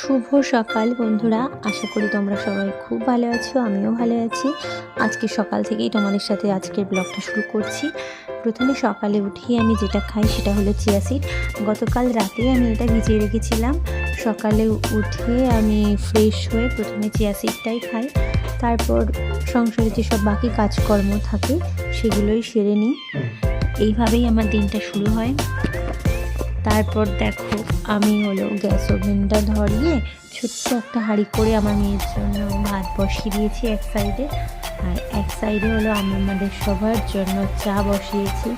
শুভ সকাল বন্ধুরা, আশা করি তোমরা সবাই খুব ভালো আছো। আমিও ভালো আছি। আজকে সকাল থেকেই তোমাদের সাথে আজকের ব্লগটা শুরু করছি। প্রথমে সকালে উঠেই আমি যেটা খাই সেটা হলো চিয়া সিড। গতকাল রাতে আমি এটা ভিজিয়ে রেখেছিলাম। সকালে উঠে আমি ফ্রেশ হয়ে প্রথমে চিয়া সিডটাই খাই, তারপর সংসারে যেসব বাকি কাজকর্ম থাকে সেগুলোই সেরে নিই। এইভাবেই আমার দিনটা শুরু হয়। তারপর দেখো আমি হলো গ্যাস ওভেনটা ধরিয়ে ছোট্ট একটা হাঁড়ি করে আমার মেয়ের জন্য ভাত বসিয়ে দিয়েছি এক সাইডে, আর এক সাইডে হলো আমি আমাদের সবার জন্য চা বসিয়েছি।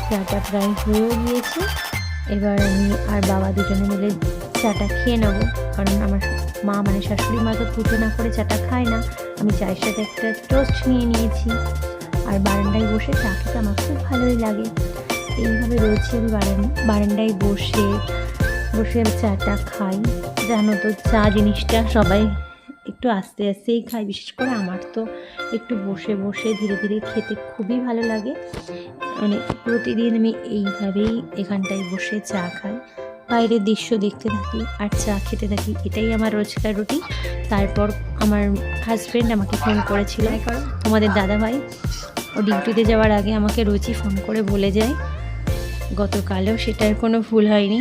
চাটা প্রায় হয়েও গিয়েছে। এবার আমি আর বাবা দুজনে মিলে চাটা খেয়ে নেবো, কারণ আমার মা মানে শাশুড়ি মা তো পুজো না করে চাটা খায় না। আমি চায়ের সাথে একটা টোস্ট নিয়ে নিয়েছি, আর বারান্দায় বসে চা খেতে আমার খুব ভালোই লাগে। এইভাবে রয়েছে আমি বারান্দায় বসে আমি চাটা খাই। জানো তো চা জিনিসটা সবাই একটু আস্তে আস্তেই খায়, বিশেষ করে আমার তো একটু বসে বসে ধীরে ধীরে খেতে খুবই ভালো লাগে। মানে প্রতিদিন আমি এইভাবেই এখানটায় বসে চা খাই, বাইরের দৃশ্য দেখতে থাকি আর চা খেতে থাকি। এটাই আমার রোজকার রুটিন। তারপর আমার হাজব্যান্ড আমাকে ফোন করেছিল, তোমাদের দাদাভাই। ও ডিউটিতে যাওয়ার আগে আমাকে রোজই ফোন করে বলে যায়, গতকালও সেটার কোনো ভুল হয়নি।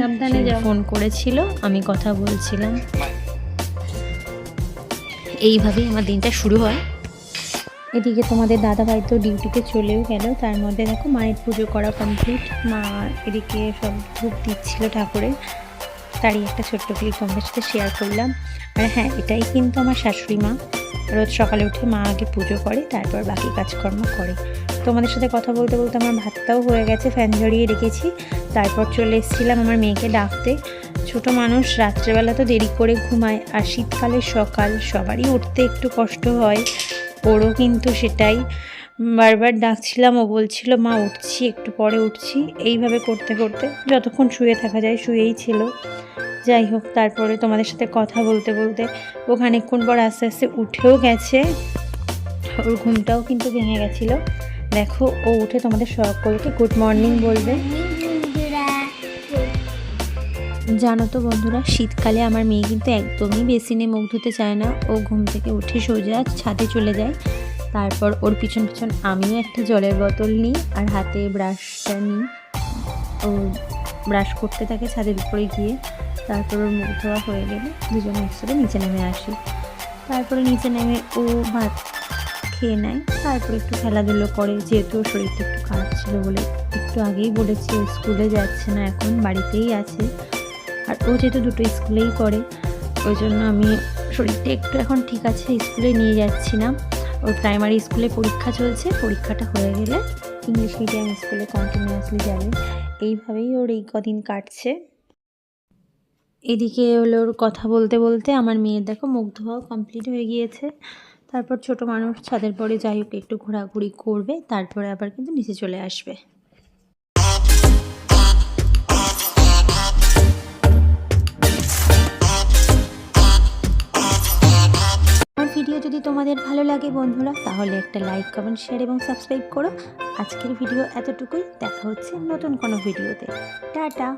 ফোন করেছিল, আমি কথা বলছিলাম। এইভাবেই আমার দিনটা শুরু হয়। এদিকে তোমাদের দাদাভাই তো ডিউটিতে চলেও গেল। তার মধ্যে দেখো মায়ের পুজো করা কমপ্লিট। মা এদিকে সব ধূপ দিচ্ছিল ঠাকুরের, তারই একটা ছোট্ট ক্লিপ তোমাদের সাথে শেয়ার করলাম। আর হ্যাঁ, এটাই কিন্তু আমার শাশুড়ি মা। রোজ সকালে উঠে মা আগে পুজো করে, তারপর বাকি কাজকর্ম করে। তোমাদের সাথে কথা বলতে বলতে আমার ভাতটাও হয়ে গেছে, ফ্যান ঝরিয়ে রেখেছি। তারপর চলে এসেছিলাম আমার মেয়েকে ডাকতে। ছোট মানুষ রাত্রেবেলা তো দেরি করে ঘুমায়, আর শীতকালের সকাল সবারই উঠতে একটু কষ্ট হয়, ওরও কিন্তু সেটাই। বারবার ডাকছিলাম, ও বলছিল মা উঠছি, একটু পরে উঠছি। এইভাবে করতে করতে যতক্ষণ শুয়ে থাকা যায় শুয়েই ছিল। যাই হোক, তারপরে তোমাদের সাথে কথা বলতে বলতে ও খানিকক্ষণ পর আস্তে আস্তে উঠেও গেছে। ওর ঘুমটাও কিন্তু ভেঙে গেছিলো। দেখো ও উঠে তোমাদের সকলকে গুড মর্নিং বলবে। জানো তো বন্ধুরা, শীতকালে আমার মেয়ে কিন্তু একদমই বেসিনে মুখ ধুতে চায় না। ও ঘুম থেকে উঠে সোজা ছাদে চলে যায়। তারপর ওর পিছন পিছন আমিও একটা জলের বোতল নিই আর হাতে ব্রাশটা নিই। ও ব্রাশ করতে থাকে ছাদের উপরে গিয়ে। তারপর ওর মুখ ধোয়া হয়ে গেলে দুজনে একসাথে নিচে নেমে আসি। তারপরে নিচে নেমে ও ভাত খেয়ে নেয়, তারপর একটু খেলাধুলো করে। যেহেতু ওর শরীরটা একটু খারাপ ছিল বলে একটু আগেই বলেছি, ও স্কুলে যাচ্ছে না, এখন বাড়িতেই আছে। আর ও যেহেতু দুটো স্কুলেই করে, ওই জন্য আমি শরীরটা একটু এখন ঠিক আছে, স্কুলে নিয়ে যাচ্ছি না। ওর প্রাইমারি স্কুলে পরীক্ষা চলছে, পরীক্ষাটা হয়ে গেলে ইংলিশ মিডিয়াম স্কুলে কন্টিনিউয়াসলি যাবে। এইভাবেই ওর এই কদিন কাটছে। এদিকে হলো ওর কথা বলতে বলতে আমার মেয়ের দেখো মুখ ধোয়াও কমপ্লিট হয়ে গিয়েছে। তারপর ছোট মানুষ ছাদের পরে যাই হোক একটু ঘোরাঘুরি করবে, তারপরে আবার কিন্তু নিচে চলে আসবে। আমার ভিডিও যদি তোমাদের ভালো লাগে বন্ধুরা, তাহলে একটা লাইক, কমেন্ট, শেয়ার এবং সাবস্ক্রাইব করো। আজকের ভিডিও এতটুকুই, দেখা হচ্ছে নতুন কোনো ভিডিওতে। টাটা।